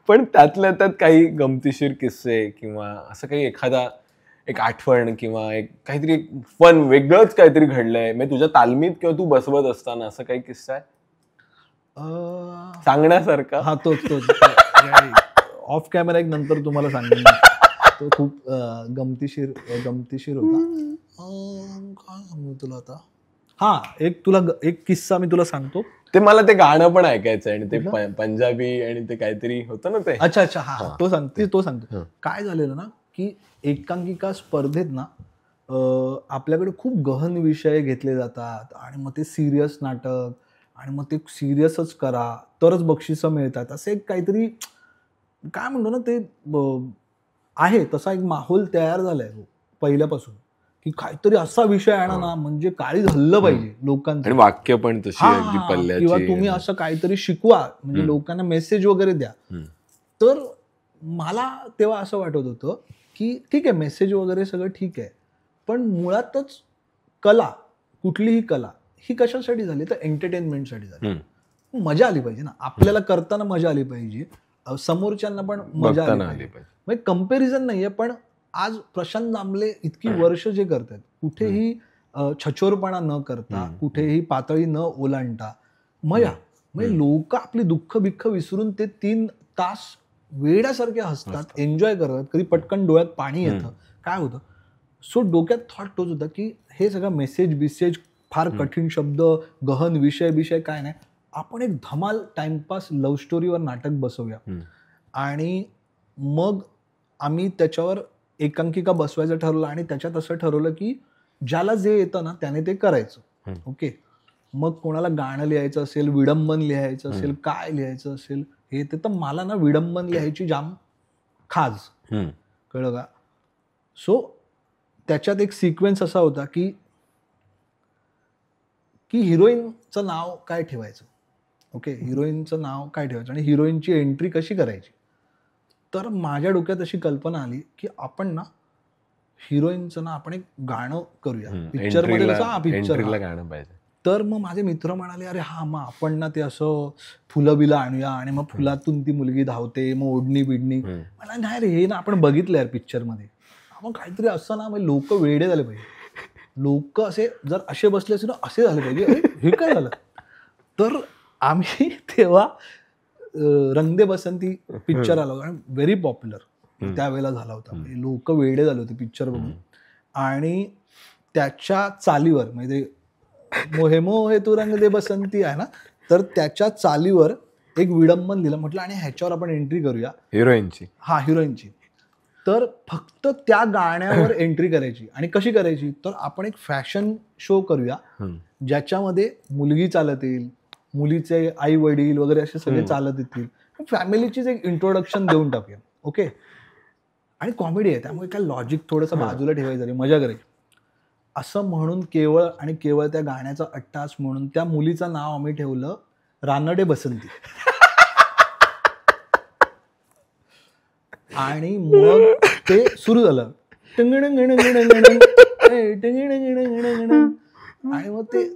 पण त्यातल्या त्यात काही गमतीशीर किस्से किंवा असं काही एक आठवण किंवा एक काहीतरी फन वेगळंच काहीतरी घडलंय म्हणजे तुझ्या तालमीत किंवा तू बसवत असताना, असं काही किस्सा आहे सांगण्यासारखा? हा, तोच ऑफ कॅमेरा एक नंतर तुम्हाला सांगेन, तो खूप गमतीशीर होता. काय सांगू तुला आता? हा, एक किस्सा मी तुला सांगतो. ते मला ते गाणं पण ऐकायचं आणि ते पंजाबी आणि ते काहीतरी होतं ना ते. अच्छा, हा, तो सांगतो. काय झालेलं ना की एकांकिका स्पर्धेत ना आपल्याकडे खूप गहन विषय घेतले जातात, आणि मग ते सिरियस नाटक, आणि मग ते सिरियसच करा तरच बक्षिसं मिळतात, असं एक काहीतरी काय म्हणतो ना ते आहे, तसा एक माहोल तयार झालाय पहिल्यापासून की काहीतरी असा विषय आणा ना म्हणजे काळीज हल्लं पाहिजे लोकांचं, आणि वाक्य पण तशी अगदी पल्ल्याची, किंवा तुम्ही असं काहीतरी शिकवा म्हणजे लोकांना मेसेज वगैरे द्या. तर मला तेव्हा असं वाटत होतं की ठीक आहे, मेसेज वगैरे सगळं ठीक आहे, पण मुळातच कला, कुठलीही कला ही कशासाठी झाली तर एंटरटेनमेंटसाठी झाली. मजा आली पाहिजे ना, आपल्याला करताना मजा आली पाहिजे, समोरच्यांना पण मजा आली पाहिजे. म्हणजे कंपॅरिझन नाहीये, पण आज प्रशांत दामले इतकी वर्ष जे करतात, कुठेही छछोरपणा न करता, कुठेही पातळी न ओलांडता मजा, म्हणजे लोक आपली दुःख बिख्ख विसरून ते 3 तास वेड्यासारखे हसतात, एन्जॉय करतात, कधी पटकन डोळ्यात पाणी येतं, काय होतं. सो डोक्यात थॉट तोच होता की हे सगळं मेसेज फार कठीण शब्द, गहन विषय काय नाही, आपण एक धमाल टाइमपास लव्ह स्टोरीवर नाटक बसवूया. आणि मग आम्ही त्याच्यावर एकांकिका बसवायचं ठरवलं, आणि त्याच्यात असं ठरवलं की ज्याला जे येतं ना त्याने ते करायचं. ओके, मग कोणाला गाणं लिहायचं असेल, विडंबन लिहायचं असेल, काय लिहायचं असेल हे, ते तर मला ना विडंबन लिहायची जाम खाज, कळलं का. सो त्याच्यात एक सिक्वेन्स असा होता की हिरोईनचं नाव काय ठेवायचं. ओके, हिरोईनचं नाव काय ठेवायचं आणि हिरोईनची एंट्री कशी करायची. तर माझ्या डोक्यात अशी कल्पना आली की आपण ना हिरोईनचं ना आपण एक गाणं करूया पिक्चरमध्ये. पिक्चरला गाणं पाहिजे. तर मग माझे मित्र म्हणाले अरे हा मग आपण ना ते असं फुलं बिलं आणूया आणि मग फुलातून ती मुलगी धावते मग ओढणी बिडणी. मला नाही रे हे ना आपण बघितलं यार पिक्चरमध्ये. मग काहीतरी असं ना मग लोक वेडे झाले पाहिजे. लोक असे जर असे बसले असे ना असे झाले पाहिजे अरे हे काय झालं. तर आम्ही तेव्हा रंग दे बसंती पिक्चर आला होता आणि व्हेरी पॉप्युलर त्यावेळेला झाला होता. लोक वेडे झाले होते पिक्चर बघून. आणि त्याच्या चालीवर म्हणजे मोहे मोहे तू रंग दे बसंती आहे ना, तर त्याच्या चालीवर एक विडंबन दिलं. म्हटलं आणि ह्याच्यावर आपण एंट्री करूया हिरोईनची. हा हिरोईनची. तर फक्त त्या गाण्यावर एंट्री करायची. आणि कशी करायची तर आपण एक फॅशन शो करूया ज्याच्यामध्ये मुलगी चालत येईल, मुलीचे आई वडील वगैरे असे सगळे चालत येतील. फॅमिलीचीच एक इंट्रोडक्शन देऊन टाकूया. ओके, आणि कॉमेडी आहे त्यामुळे काय लॉजिक थोडंसं बाजूला ठेवायचं रे, मजा करायची असं म्हणून केवळ आणि केवळ त्या गाण्याचा अट्टास म्हणून त्या मुलीचं नाव आम्ही ठेवलं रानडे बसंती. आणि मग ते सुरू झालं आणि मग ते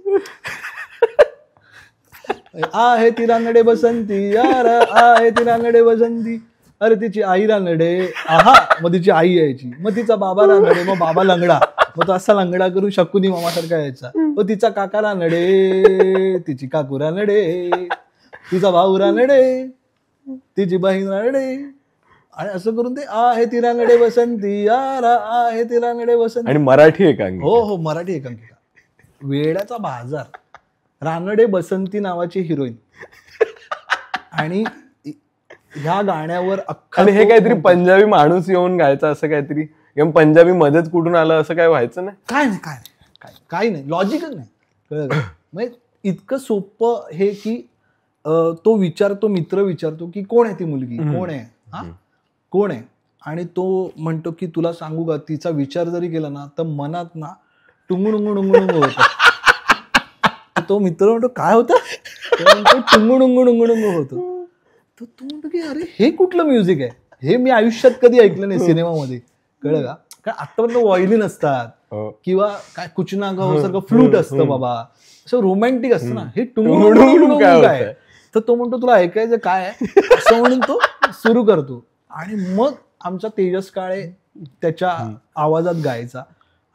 आहे ती रानडे बसंती यार आहे ती रानडे बसंती. अरे तिची आई रानडे आहा, मग तिची आई यायची, मग तिचा बाबा रानडे, मग बाबा लंगडा, मग तो असा लंगडा करून शकुनी मामासारखा यायचा. मग तिचा काका रानडे, तिची काकू रानडे, तिचा भाऊ रानडे, तिची बहीण रानडे. आणि असं करून ते आहे ती रानडे बसंती यार आहे ती रानडे बसंती. आणि मराठी एकांकिका. हो मराठी एकांकिका. वेड्याचा बाजार. रानडे बसंती नावाची हिरोईन. आणि ह्या गाण्यावर आणि हे काहीतरी पंजाबी माणूस येऊन गायचा असं काहीतरी किंवा पंजाबी मध्येच कुठून आलं असं काय व्हायचं नाही. काय नाही लॉजिकच नाही. कळलं. म्हणजे इतकं सोपं हे की तो विचारतो, मित्र विचारतो की कोण आहे ती मुलगी, कोण आहे, हा कोण आहे. आणि तो म्हणतो की तुला सांगू का, तिचा विचार जरी केला ना तर मनात ना टुंगुणुंगुणुंगुणुंग होतं. तो मित्र म्हणतो काय होतं, टुंगुणुंगुणुंगुणुंग होतं. तर तू म्हणतो की अरे हे कुठलं म्युझिक आहे, हे मी आयुष्यात कधी ऐकलं नाही सिनेमामध्ये. कळलं का. कारण आतापर्यंत व्हायलिन असतात किंवा काय कुचना गाव सारखं फ्लूट असतं बाबा, असं रोमॅन्टिक असतं ना. हे टुंगुणुंगुणुंग काय. तर तो म्हणतो तुला ऐकायचं काय असं म्हणून तो सुरू करतो. आणि मग आमचा तेजस काळे त्याच्या आवाजात गायचा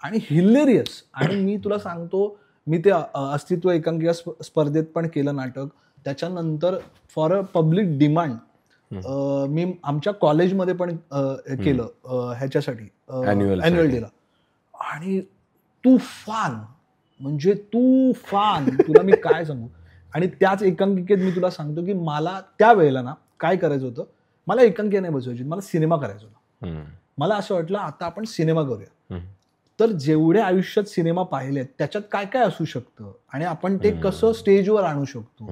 आणि हिलेरियस. आणि मी तुला सांगतो मी ते अस्तित्व एकांकिका स्पर्धेत पण केलं नाटक. त्याच्यानंतर फॉर अ पब्लिक डिमांड मी आमच्या कॉलेजमध्ये पण केलं ह्याच्यासाठी अॅन्युअल डेला. आणि तुफान म्हणजे तुफान तुला मी काय सांगू. आणि त्याच एकांकिकेत मी तुला सांगतो की मला त्यावेळेला ना काय करायचं होतं, मला एकांकिका नाही बसवायची, मला सिनेमा करायचा होता. मला असं वाटलं आता आपण सिनेमा करूया. तर जेवढे आयुष्यात सिनेमा पाहिलेत त्याच्यात काय काय असू शकतं आणि आपण ते कसं स्टेजवर आणू शकतो.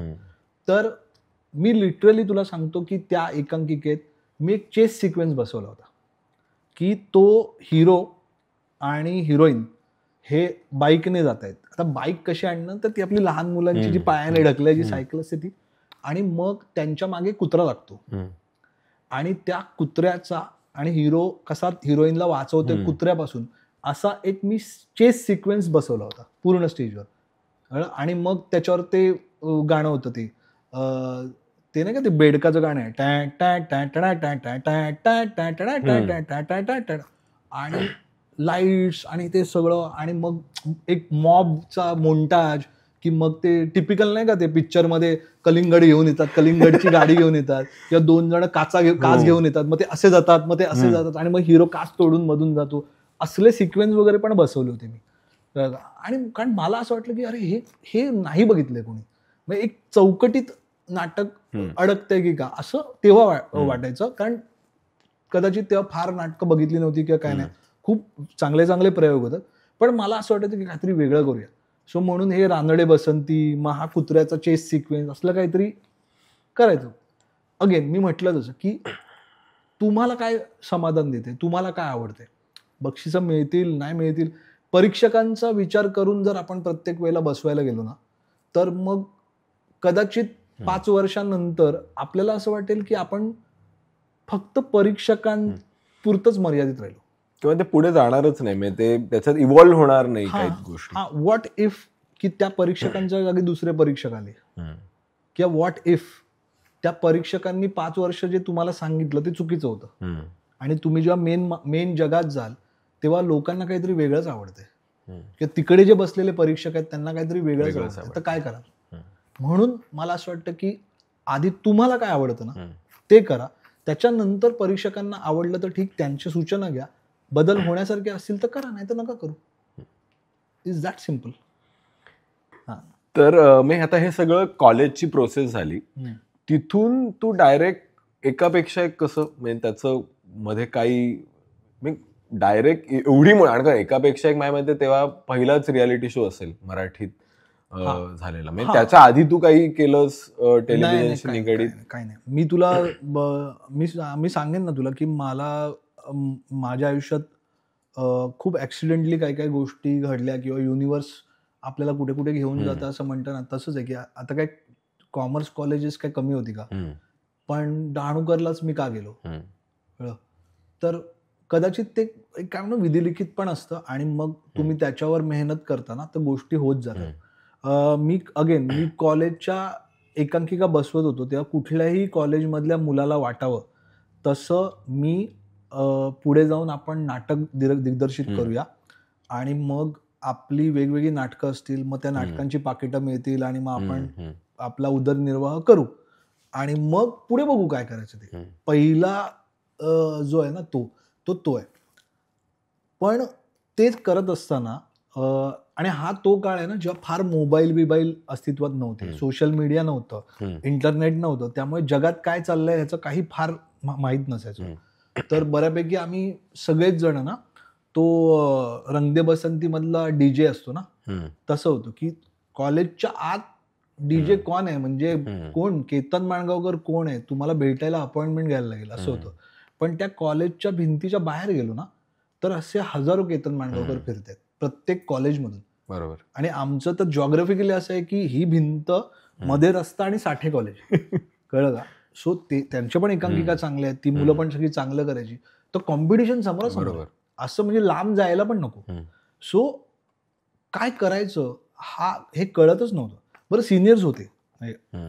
तर मी लिटरली तुला सांगतो की त्या एकांकिकेत मी एक चेस सिक्वेन्स बसवला होता की तो हिरो आणि हिरोईन हे बाईकने जात आहेत. आता बाईक कशी आणणं, तर ती आपली लहान मुलांची जी पायाने ढकलायची सायकल असते ती. आणि मग त्यांच्या मागे कुत्रा लागतो आणि त्या कुत्र्याचा आणि हिरो कसा हिरोईनला वाचवतोय कुत्र्यापासून, असा एक मी चेस सिक्वेन्स बसवला होता पूर्ण स्टेजवर. आणि मग त्याच्यावर ते गाणं होतं ते नाही का ते बेडकाचं गाणं आहे आणि लाईट्स आणि ते सगळं. आणि मग एक मॉबचा मोंटाज की मग ते टिपिकल नाही का ते पिक्चरमध्ये कलिंगड घेऊन येतात, कलिंगडची गाडी घेऊन येतात किंवा दोन जण काच घेऊन येतात, मग ते असे जातात, मग ते असे जातात आणि मग हिरो काच तोडून मधून जातो. असले सिक्वेन्स वगैरे पण बसवले होते मी. आणि कारण मला असं वाटलं की अरे हे नाही बघितलंय कोणी, म्हणजे एक चौकटीत नाटक अडकतंय की का असं तेव्हा वाटायचं. कारण कदाचित तेव्हा फार नाटकं बघितली नव्हती किंवा काय नाही, खूप चांगले चांगले प्रयोग होतात. पण मला असं वाटायचं की काहीतरी वेगळं करूया. सो म्हणून हे रानडे बसंती, मग हा कुत्र्याचा चेस सिक्वेन्स असलं काहीतरी करायचं. अगेन मी म्हटलं तसं की तुम्हाला काय समाधान देते, तुम्हाला काय आवडते, बक्षिसं मिळतील नाही मिळतील, परीक्षकांचा विचार करून जर आपण प्रत्येक वेळेला बसवायला गेलो ना, तर मग कदाचित 5 वर्षांनंतर आपल्याला असं वाटेल की आपण फक्त परीक्षकांपुरतच मर्यादित राहिलो किंवा ते पुढे जाणारच नाही, म्हणजे ते त्याच्यात इव्हॉल्व्ह होणार नाही काही गोष्टी. व्हॉट इफ की त्या परीक्षकांच्या जागी दुसरे परीक्षक आले, किंवा व्हॉट इफ त्या परीक्षकांनी 5 वर्ष जे तुम्हाला सांगितलं ते चुकीचं होतं आणि तुम्ही जेव्हा मेन जगात जाल तेव्हा लोकांना काहीतरी वेगळंच आवडतंय, किंवा तिकडे जे बसलेले परीक्षक आहेत त्यांना काहीतरी वेगळंच आवडतं, तर काय करा. म्हणून मला असं वाटतं की आधी तुम्हाला काय आवडतं ना ते करा, त्याच्यानंतर परीक्षकांना आवडलं तर ठीक, त्यांच्या सूचना घ्या, बदल होण्यासारखे असतील तर करा, नाही तर नका करू. Is that simple. तर मी आता हे सगळं कॉलेजची प्रोसेस झाली, तिथून तू डायरेक्ट एकापेक्षा एक कसं, म्हणजे त्याचं मध्ये काही डायरेक्ट एवढी आणि एकापेक्षा एक माझ्या मते तेव्हा पहिलाच रियालिटी शो असेल मराठीत झालेला, म्हणजे त्याच्या आधी तू काही केलंस टेलिव्हिजनशी निगडीत? काही नाही. मी तुला मी सांगेन ना तुला की मला माझ्या आयुष्यात खूप ऍक्सिडेंटली काही काही गोष्टी घडल्या, किंवा युनिव्हर्स आपल्याला कुठे कुठे घेऊन जातं असं म्हणतं ना, तसंच आहे की आता काय कॉमर्स कॉलेजेस काय कमी होती का, पण डहाणूकरलाच मी का गेलो, तर कदाचित ते एक काय म्हणून विधिलिखित पण असतं आणि मग तुम्ही त्याच्यावर मेहनत करताना तर गोष्टी होत जातात. मी कॉलेजच्या एकांकिका बसवत होतो तेव्हा कुठल्याही कॉलेजमधल्या मुलाला वाटावं तसं मी पुढे जाऊन आपण नाटक दिग्दर्शित करूया आणि मग आपली वेगवेगळी नाटकं असतील, मग त्या नाटकांची पाकिटं मिळतील आणि मग आपण आपला उदरनिर्वाह करू आणि मग पुढे बघू काय करायचं ते. पहिला जो आहे ना तो आहे. पण तेच करत असताना आणि हा तो काळ आहे ना जेव्हा फार मोबाईल अस्तित्वात नव्हते, सोशल मीडिया नव्हतं, इंटरनेट नव्हतं, त्यामुळे जगात काय चाललंय ह्याचं काही फार माहीत नसायचं. तर बऱ्यापैकी आम्ही सगळेच जण ना तो रंग दे बसंती मधला डीजे असतो ना तसं होतं की कॉलेजच्या आत डीजे कोण आहे, म्हणजे कोण, केतन माणगावकर कोण आहे, तुम्हाला भेटायला अपॉइंटमेंट घ्यायला लागेल असं होतं. पण त्या कॉलेजच्या भिंतीच्या बाहेर गेलो ना तर असे हजारो केतन माणगावकर फिरतात प्रत्येक कॉलेजमधून. बरोबर. आणि आमचं तर जॉग्राफिकली असं आहे की ही भिंत मध्ये रस्ता आणि साठे कॉलेज कळलं का. सो ते त्यांच्या पण एकांकिका चांगल्या आहेत, ती मुलं पण सगळी चांगलं करायची, तर कॉम्पिटिशन समोर असं म्हणजे लांब जायला पण नको. सो काय करायचं हे कळतच नव्हतं. बरं सिनियर्स होते,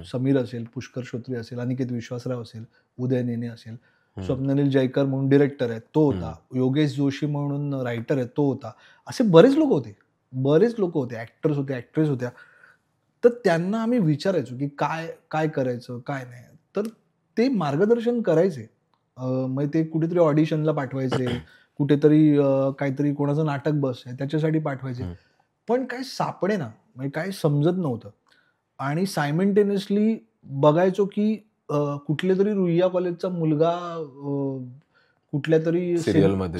समीर असेल, पुष्कर श्रोत्री असेल, अनिकेत विश्वासराव असेल, उदय नेने असेल, स्वप्नील जयकर म्हणून डिरेक्टर आहेत तो होता, योगेश जोशी म्हणून रायटर आहे तो होता, असे बरेच लोक होते, ऍक्टर्स होते, ऍक्ट्रेस होत्या. तर त्यांना आम्ही विचारायचो की काय करायचं काय नाही, तर ते मार्गदर्शन करायचे. मग ते कुठेतरी ऑडिशनला पाठवायचे, कुठेतरी काहीतरी कोणाचं नाटक बस आहे त्याच्यासाठी पाठवायचे, पण काय सापडे ना, म्हणजे काय समजत नव्हतं. आणि सायमल्टेनियसली बघायचो की कुठल्या तरी रुईया कॉलेजचा मुलगा कुठल्या तरी सिरियलमध्ये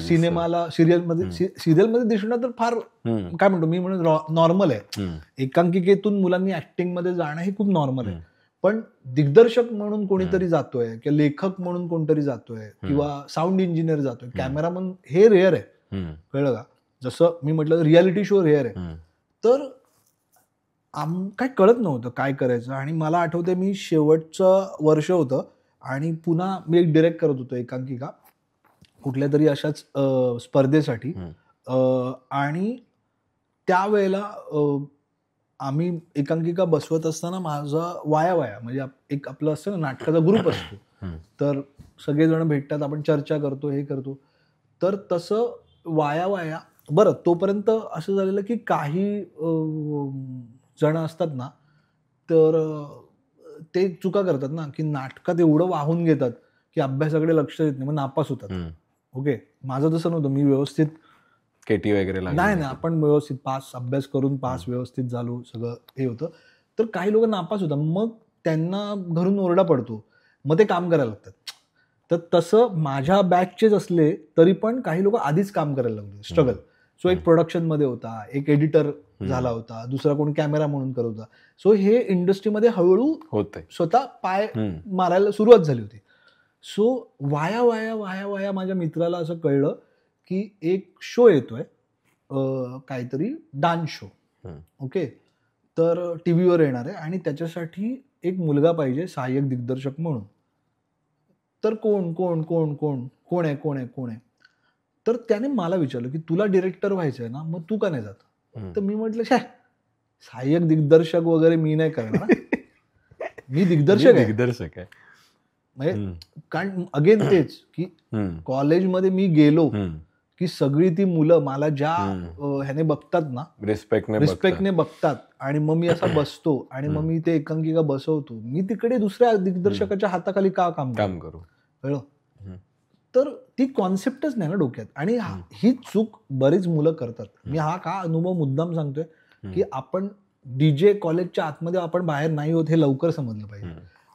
दिसणं तर फार काय म्हणतो मी म्हणून नॉर्मल आहे. एकांकिकेतून मुलांनी ऍक्टिंग मध्ये जाणं हे खूप नॉर्मल आहे. पण दिग्दर्शक म्हणून कोणीतरी जातोय किंवा लेखक म्हणून कोणतरी जातोय किंवा साऊंड इंजिनियर जातोय, कॅमेरामन, हे रेअर आहे. कळलं का. जसं मी म्हटलं रियालिटी शो रेअर आहे. तर काय कळत नव्हतं काय करायचं. आणि मला आठवतंय मी शेवटचं वर्ष होतं आणि पुन्हा मी एक डिरेक्ट करत होतो एकांकिका कुठल्या तरी अशाच स्पर्धेसाठी. आणि त्यावेळेला आम्ही एकांकिका बसवत असताना माझा वाया म्हणजे एक आपलं असतं ना नाटकाचा ग्रुप असतो, तर सगळेजण भेटतात, आपण चर्चा करतो, हे करतो. तर तसं वाया बरं तोपर्यंत असं झालेलं की काही जण असतात ना तर ते चुका करतात ना की नाटकात एवढं वाहून घेतात की अभ्यासाकडे लक्ष देत नाही, मग नापास होतात. ओके, माझं तसं नव्हतं, मी व्यवस्थित केटी वगैरे नाही आपण व्यवस्थित अभ्यास करून पास व्यवस्थित झालो, सगळं हे होतं. तर काही लोक नापास होतात, मग त्यांना घरून ओरडा पडतो, मग ते काम करायला लागतात. तर तसं माझ्या बॅचचेच असले तरी पण काही लोक आधीच काम करायला लागले, स्ट्रगल. सो एक प्रोडक्शन मध्ये होता, एक एडिटर झाला होता, दुसरा कोणी कॅमेरा म्हणून करत होता. सो हे इंडस्ट्रीमध्ये हळूहळू होते, स्वतः पाय मारायला सुरुवात झाली होती. सो वाया माझ्या मित्राला असं कळलं की एक शो येतोय काहीतरी डान्स शो. ओके, तर टीव्हीवर येणार आहे आणि त्याच्यासाठी एक मुलगा पाहिजे सहाय्यक दिग्दर्शक म्हणून. तर कोण कोण कोण कोण कोण आहे कोण आहे कोण आहे. तर त्याने मला विचारलं की तुला डिरेक्टर व्हायचं आहे ना, मग तू का नाही जात. तर मी म्हटलं सहाय्यक दिग्दर्शक वगैरे मी नाही करणार. मी दिग्दर्शक आहे. म्हणजे कारण अगेन तेच की कॉलेजमध्ये मी गेलो की सगळी ती मुलं मला ज्या ह्याने बघतात ना, रिस्पेक्टने बघतात आणि मग मी असा बसतो आणि मग मी ते एकांकिका बसवतो. मी तिकडे दुसऱ्या दिग्दर्शकाच्या हाताखाली का काम करू. कळलं. तर ती कॉन्सेप्टच नाही ना डोक्यात. आणि ही चूक बरीच मुलं करतात. मी हा का अनुभव मुद्दाम सांगतोय की आपण डीजे कॉलेजच्या आतमध्ये आपण बाहेर नाही होत हे लवकर समजलं पाहिजे.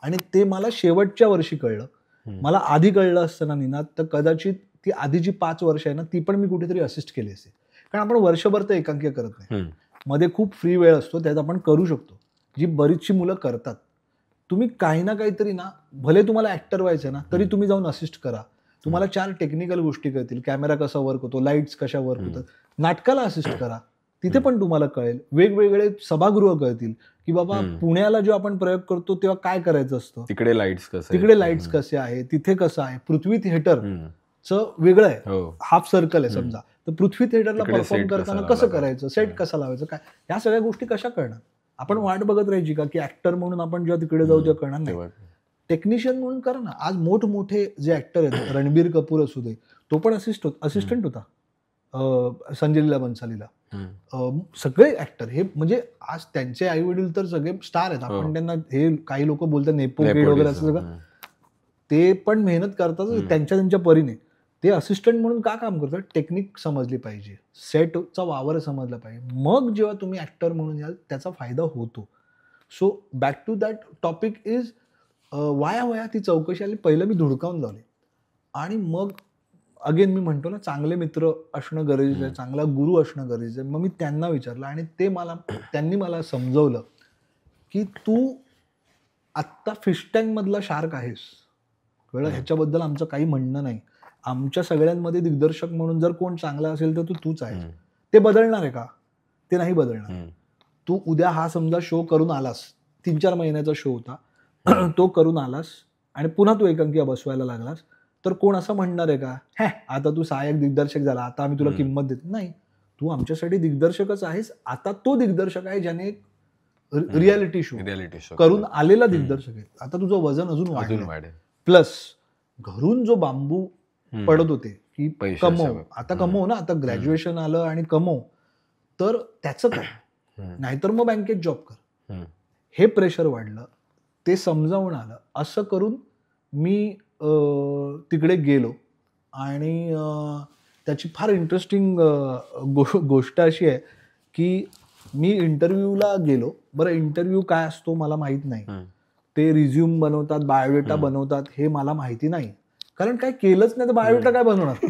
आणि ते मला शेवटच्या वर्षी कळलं. मला आधी कळलं असतं ना निनाद, तर कदाचित ती आधीची 5 वर्ष आहे ना, ती पण मी कुठेतरी असिस्ट केली असते. कारण आपण वर्षभर तर एकांकिका करत नाही. मध्ये खूप फ्री वेळ असतो, त्यात आपण करू शकतो, जी बरीचशी मुलं करतात. तुम्ही काही ना काहीतरी ना, भले तुम्हाला ऍक्टर व्हायचं ना, तरी तुम्ही जाऊन असिस्ट करा. तुम्हाला 4 टेक्निकल गोष्टी कळतील. कॅमेरा कसा वर्क होतो, लाईट्स कशा वर्क होतात. नाटकाला असिस्ट करा, तिथे पण तुम्हाला कळेल. वेगवेगळे सभागृह कळतील की बाबा पुण्याला जो आपण प्रयोग करतो तेव्हा काय करायचं असतं, तिकडे लाईट्स कसे आहे, तिथे कसं आहे. पृथ्वी थिएटरचं वेगळं आहे, हाफ सर्कल आहे समजा, तर पृथ्वी थिएटरला परफॉर्म करताना कसं करायचं, सेट कसा लावायचं, काय, या सगळ्या गोष्टी कशा कळणार. आपण वाट बघत राहायची का की ऍक्टर म्हणून आपण जेव्हा तिकडे जाऊ तेव्हा कळणार नाही. टेक्निशियन म्हणून करा ना. आज मोठमोठे जे ऍक्टर आहेत, रणबीर कपूर असू दे, तो पण असिस्टंट होता संजय लीला बन्सालीला. सगळे ऍक्टर हे म्हणजे आज त्यांचे आई वडील तर सगळे स्टार आहेत. आपण त्यांना हे काही लोक बोलतात नेपो किड वगैरे असं सगळं, ते पण मेहनत करतात त्यांच्या परीने. ते असिस्टंट म्हणून का काम करतात, टेक्निक समजली पाहिजे, सेटचा वावर समजला पाहिजे. मग जेव्हा तुम्ही ऍक्टर म्हणून याल त्याचा फायदा होतो. So back to that topic is वाया ती चौकशी आली. पहिलं मी धुडकावून लावले आणि मग अगेन मी म्हणतो ना, चांगले मित्र असणं गरजेचं आहे, चांगला गुरु असणं गरजेचं आहे. मग मी त्यांना विचारलं आणि त्यांनी मला समजवलं की तू आत्ता फिश टँक मधला शार्क आहेस. कळलं. ह्याच्याबद्दल आमचं काही म्हणणं नाही. आमच्या सगळ्यांमध्ये दिग्दर्शक म्हणून जर कोण चांगला असेल तर तूच आहेस. ते बदलणार आहे का, ते नाही बदलणार. तू उद्या हा समजा शो करून आलास, 3-4 महिन्याचा शो होता, तो करून आलास आणि पुन्हा तू एकांकिका बसवायला लागलास, तर कोण असं म्हणणार आहे का, आता तू सहाय्यक दिग्दर्शक झाला, आता आम्ही तुला किंमत देतो. नाही, तू आमच्यासाठी दिग्दर्शकच आहेस. आता तो दिग्दर्शक आहे ज्याने रियालिटी शो करून आलेला दिग्दर्शक आहे. आता तुझं वजन अजून वाढेल. प्लस घरून जो बांबू पडत होते की कमव, आता कमव ना, आता ग्रॅज्युएशन आलं आणि कमव, तर त्याचं काय, नाहीतर मग बँकेत जॉब कर. हे प्रेशर वाढलं, ते समजावून आलं. असं करून मी तिकडे गेलो आणि त्याची फार इंटरेस्टिंग गोष्ट अशी आहे की मी इंटरव्ह्यूला गेलो. बरं, इंटरव्ह्यू काय असतो मला माहित नाही. ते रिझ्यूम बनवतात, बायोडेटा बनवतात, हे मला माहिती नाही, कारण काय केलंच नाही तर बायोडेटा काय बनवणार.